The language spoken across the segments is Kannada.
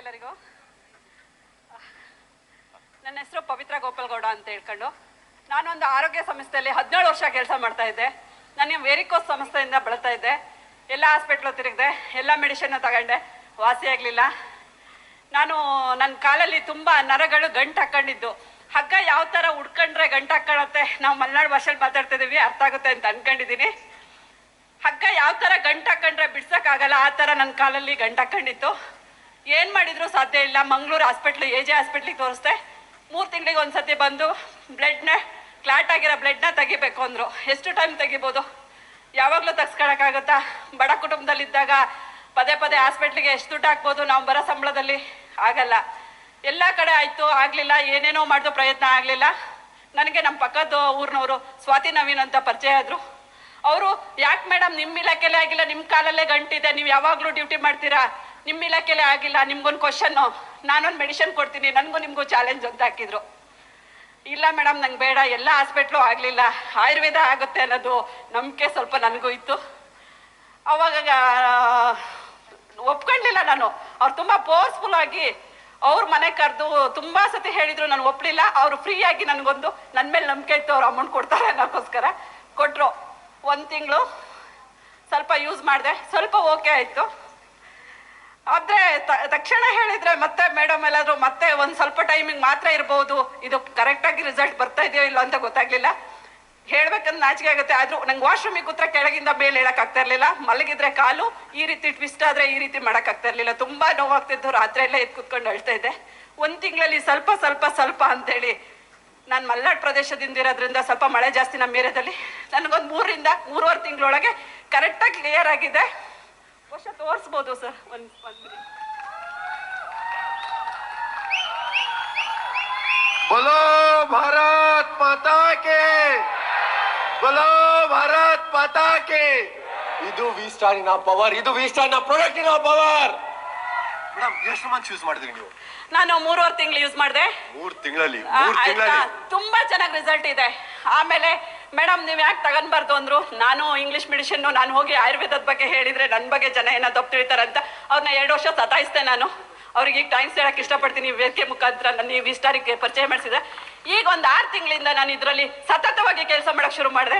ಎಲ್ಲರಿಗೂ. ನನ್ನ ಹೆಸರು ಪವಿತ್ರ ಗೋಪಾಲ್ಗೌಡ ಅಂತ ಹೇಳ್ಕೊಂಡು ನಾನೊಂದು ಆರೋಗ್ಯ ಸಂಸ್ಥೆಯಲ್ಲಿ 17 ವರ್ಷ ಕೆಲಸ ಮಾಡ್ತಾ ಇದ್ದೆ. ನಾನು ವೇರಿಕೋಸ್ ಸಂಸ್ಥೆಯಿಂದ ಬಳಲ್ತಾ ಇದ್ದೆ. ಎಲ್ಲ ಹಾಸ್ಪಿಟ್ಲು ತಿರುಗಿದೆ, ಎಲ್ಲ ಮೆಡಿಸಿನ್ನ ತಗೊಂಡೆ, ವಾಸಿ ಆಗಲಿಲ್ಲ. ನಾನು ನನ್ನ ಕಾಲಲ್ಲಿ ತುಂಬ ನರಗಳು ಗಂಟು ಹಾಕ್ಕೊಂಡಿದ್ದು. ಹಗ್ಗ ಯಾವ ಥರ ಉಡ್ಕೊಂಡ್ರೆ ಗಂಟು ಹಾಕೊಳ್ಳುತ್ತೆ, ನಾವು ಮಲೆನಾಡು ಭಾಷೆಯಲ್ಲಿ ಮಾತಾಡ್ತಿದ್ದೀವಿ, ಅರ್ಥ ಆಗುತ್ತೆ ಅಂತ ಅಂದ್ಕೊಂಡಿದ್ದೀನಿ. ಹಗ್ಗ ಯಾವ ಥರ ಗಂಟು ಹಾಕೊಂಡ್ರೆ ಬಿಡ್ಸೋಕ್ಕಾಗಲ್ಲ, ಆ ಥರ ನನ್ನ ಕಾಲಲ್ಲಿ ಗಂಟು ಹಾಕ್ಕೊಂಡಿತ್ತು. ಏನು ಮಾಡಿದ್ರು ಸಾಧ್ಯ ಇಲ್ಲ. ಮಂಗಳೂರು ಹಾಸ್ಪಿಟ್ಲು, AJ ಹಾಸ್ಪಿಟ್ಲಿಗೆ ತೋರಿಸ್ದೆ. 3 ತಿಂಗಳಿಗೆ ಒಂದ್ಸತಿ ಬಂದು ಕ್ಲಾಟ್ ಆಗಿರೋ ಬ್ಲಡ್ನ ತೆಗಿಬೇಕು ಅಂದರು. ಎಷ್ಟು ಟೈಮ್ ತೆಗಿಬೋದು? ಯಾವಾಗಲೂ ತೆಗ್ಸ್ಕೊಳಕ್ಕಾಗುತ್ತಾ? ಬಡ ಕುಟುಂಬದಲ್ಲಿದ್ದಾಗ ಪದೇ ಪದೇ ಹಾಸ್ಪಿಟ್ಲಿಗೆ ಎಷ್ಟು ದುಡ್ಡು ಹಾಕ್ಬೋದು? ನಾವು ಬರೋ ಸಂಬಳದಲ್ಲಿ ಆಗಲ್ಲ. ಎಲ್ಲ ಕಡೆ ಆಯಿತು, ಆಗಲಿಲ್ಲ. ಏನೇನೋ ಮಾಡಿದ್ರು ಪ್ರಯತ್ನ ಆಗಲಿಲ್ಲ. ನನಗೆ ನಮ್ಮ ಪಕ್ಕದ ಊರಿನವರು ಸ್ವಾತಿ ನವೀನ್ ಅಂತ ಪರಿಚಯ ಆದರು. ಅವರು, ಯಾಕೆ ಮೇಡಮ್ ನಿಮ್ಮ ಇಲಾಖೆಲೇ ಆಗಿಲ್ಲ, ನಿಮ್ಮ ಕಾಲಲ್ಲೇ ಗಂಟಿದೆ, ನೀವು ಯಾವಾಗಲೂ ಡ್ಯೂಟಿ ಮಾಡ್ತೀರಾ, ನಿಮ್ಮ ಇಲಾಖೆಲೇ ಆಗಿಲ್ಲ, ನಿಮ್ಗೊಂದು ಕ್ವಶನ್ನು, ನಾನೊಂದು ಮೆಡಿಷನ್ ಕೊಡ್ತೀನಿ, ನನಗೂ ನಿಮಗೂ ಚಾಲೆಂಜ್ ಅಂತ ಹಾಕಿದ್ರು. ಇಲ್ಲ ಮೇಡಮ್ ನಂಗೆ ಬೇಡ, ಎಲ್ಲ ಹಾಸ್ಪಿಟ್ಲು ಆಗಲಿಲ್ಲ, ಆಯುರ್ವೇದ ಆಗುತ್ತೆ ಅನ್ನೋದು ನಂಬಿಕೆ ಸ್ವಲ್ಪ ನನಗೂ ಇತ್ತು. ಅವಾಗ ಒಪ್ಕೊಂಡಿಲ್ಲ ನಾನು. ಅವ್ರು ತುಂಬ ಫೋರ್ಸ್ಫುಲ್ ಆಗಿ ಅವ್ರ ಮನೆ ಕರೆದು ತುಂಬ ಸತಿ ಹೇಳಿದ್ರು, ನಾನು ಒಪ್ಪಲಿಲ್ಲ. ಅವರು ಫ್ರೀಯಾಗಿ ನನಗೊಂದು, ನನ್ನ ಮೇಲೆ ನಂಬಿಕೆ ಇತ್ತು, ಅವ್ರು ಅಮೌಂಟ್ ಕೊಡ್ತಾರೆ ಅನ್ನೋಕ್ಕೋಸ್ಕರ ಕೊಟ್ಟರು. 1 ತಿಂಗಳು ಸ್ವಲ್ಪ ಯೂಸ್ ಮಾಡಿದೆ, ಸ್ವಲ್ಪ ಓಕೆ ಆಯಿತು. ಆದರೆ ತಕ್ಷಣ ಹೇಳಿದರೆ ಮತ್ತೆ ಮೇಡಮ್ ಎಲ್ಲಾದರೂ ಮತ್ತೆ ಒಂದು ಸ್ವಲ್ಪ ಟೈಮಿಂಗ್ ಮಾತ್ರ ಇರ್ಬೋದು, ಇದು ಕರೆಕ್ಟಾಗಿ ರಿಸಲ್ಟ್ ಬರ್ತಾ ಇದೆಯೋ ಇಲ್ಲ ಅಂತ ಗೊತ್ತಾಗಲಿಲ್ಲ. ಹೇಳ್ಬೇಕಂದ್ರೆ ನಾಚಿಕೆ ಆಗುತ್ತೆ. ಆದರೂ ನಂಗೆ ವಾಶ್ರೂಮಿಗೆ ಕೂತ್ರೆ ಕೆಳಗಿಂದ ಮೇಲೆ ಹೇಳೋಕ್ಕಾಗ್ತಾ ಇರಲಿಲ್ಲ. ಮಲಗಿದ್ರೆ ಕಾಲು ಈ ರೀತಿ ಟ್ವಿಸ್ಟ್ ಆದರೆ ಈ ರೀತಿ ಮಾಡೋಕ್ಕಾಗ್ತಾ ಇರಲಿಲ್ಲ. ತುಂಬ ನೋವಾಗ್ತಿದ್ದು, ರಾತ್ರಿ ಎಲ್ಲ ಎದ್ದು ಕೂತ್ಕೊಂಡು ಅಳ್ತಾ ಇದ್ದೆ. 1 ತಿಂಗಳಲ್ಲಿ ಸ್ವಲ್ಪ ಸ್ವಲ್ಪ ಸ್ವಲ್ಪ ಅಂತೇಳಿ, ನಾನು ಮಲೆನಾಡು ಪ್ರದೇಶದಿಂದ ಇರೋದ್ರಿಂದ ಸ್ವಲ್ಪ ಮಳೆ ಜಾಸ್ತಿ ನಮ್ಮ ಏರಿಯಾದಲ್ಲಿ. ನನಗೊಂದು 3 ರಿಂದ 3.5 ತಿಂಗಳೊಳಗೆ ಕರೆಕ್ಟಾಗಿ ಕ್ಲಿಯರ್ ಆಗಿದೆ. ವರ್ಷ ತೋರಿಸ್ಬೋದು ಸರ್. बोलो भारत माता के, बोलो भारत माता के. ಇದು ವಿ ಸ್ಟಾರಿನ ಪವರ್, ಇದು ವಿ ಸ್ಟಾರ್ನ ಪ್ರಾಡಕ್ಟಿನ ಪವರ್. ಮೇಡಮ್ ಎಷ್ಟು ಮಂತ್ ಯೂಸ್ ಮಾಡಿದ್ರಿ ನೀವು? ನಾನು 3.5 ತಿಂಗಳು ಯೂಸ್ ಮಾಡಿದೆ. 3 ತಿಂಗಳಲ್ಲಿ ತುಂಬಾ ಚೆನ್ನಾಗಿ ರಿಸಲ್ಟ್ ಇದೆ. ಆಮೇಲೆ ಮೇಡಮ್ ನೀವು ಯಾಕೆ ತಗೊಂಡ್ಬಾರ್ದು ಅಂದ್ರು. ನಾನು ಇಂಗ್ಲಿಷ್ ಮೆಡಿಸಿನ್ನು, ನಾನು ಹೋಗಿ ಆಯುರ್ವೇದದ ಬಗ್ಗೆ ಹೇಳಿದ್ರೆ ನನ್ನ ಬಗ್ಗೆ ಜನ ಏನೋ ತಪ್ಪು ತಿಳಿತಾರೆ ಅಂತ ಅವ್ರನ್ನ 2 ವರ್ಷ ಸತಾಯಿಸ್ದೆ ನಾನು. ಅವ್ರಿಗೆ ಈಗ ಟೈಮ್ಸ್ ಹೇಳಕ್ಕೆ ಇಷ್ಟಪಡ್ತೀನಿ. ವೇದಿಕೆ ಮುಖಾಂತರ ನನ್ನ ಈ ವಿಸ್ತಾರಕ್ಕೆ ಪರಿಚಯ ಮಾಡಿಸಿದೆ. ಈಗ ಒಂದು 6 ತಿಂಗಳಿಂದ ನಾನು ಇದರಲ್ಲಿ ಸತತವಾಗಿ ಕೆಲಸ ಮಾಡೋಕ್ಕೆ ಶುರು ಮಾಡಿದೆ.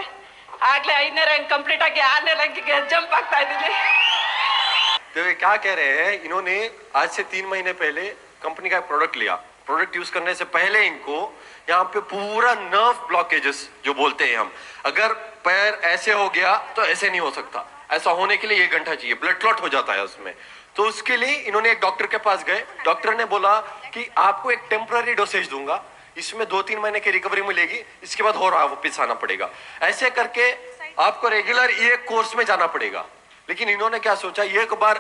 ಆಗಲೇ 5ನೇ ರ್ಯಾಂಕ್ ಕಂಪ್ಲೀಟ್ ಆಗಿ 6ನೇ ರ್ಯಾಂಕಿಗೆ ಜಂಪ್ ಆಗ್ತಾ ಇದ್ದೀನಿ. तो ये क्या कह रहे हैं, इन्होंने आज से 3 महीने पहले कंपनी का प्रोडक्ट लिया. प्रोडक्ट यूज करने से पहले इनको यहाँ पे पूरा नर्व ब्लॉकेजेस जो बोलते हैं हम, अगर पैर ऐसे हो गया तो ऐसे नहीं हो सकता. ऐसा होने के लिए 1 घंटा चाहिए, ब्लड क्लॉट हो जाता है उसमें. तो उसके लिए इन्होंने एक डॉक्टर के पास गए. डॉक्टर ने बोला कि आपको एक टेम्पररी डोसेज दूंगा, इसमें 2-3 महीने की रिकवरी मिलेगी, इसके बाद और वापिस आना पड़ेगा. ऐसे करके आपको रेगुलर ये कोर्स में जाना पड़ेगा. लेकिन इन्होंने क्या सोचा, एक बार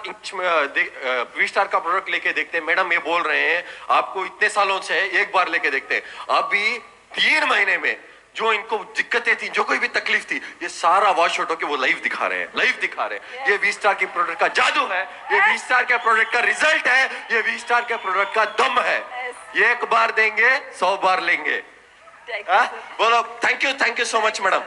वी स्टार का प्रोडक्ट लेके देखते हैं. मैडम ये बोल रहे हैं आपको इतने सालों से है, एक बार लेके देखते हैं. अभी 3 महीने में जो इनको दिक्कतें थी, जो कोई भी तकलीफ थी, ये सारा वॉश आउट होकर वो लाइव दिखा रहे हैं, लाइव दिखा रहे हैं. ये वी स्टार की प्रोडक्ट का जादू है, ये वी स्टार के प्रोडक्ट का रिजल्ट है, ये वी स्टार के प्रोडक्ट का दम है. एक बार देंगे 100 बार लेंगे. बोलो thank you so much madam.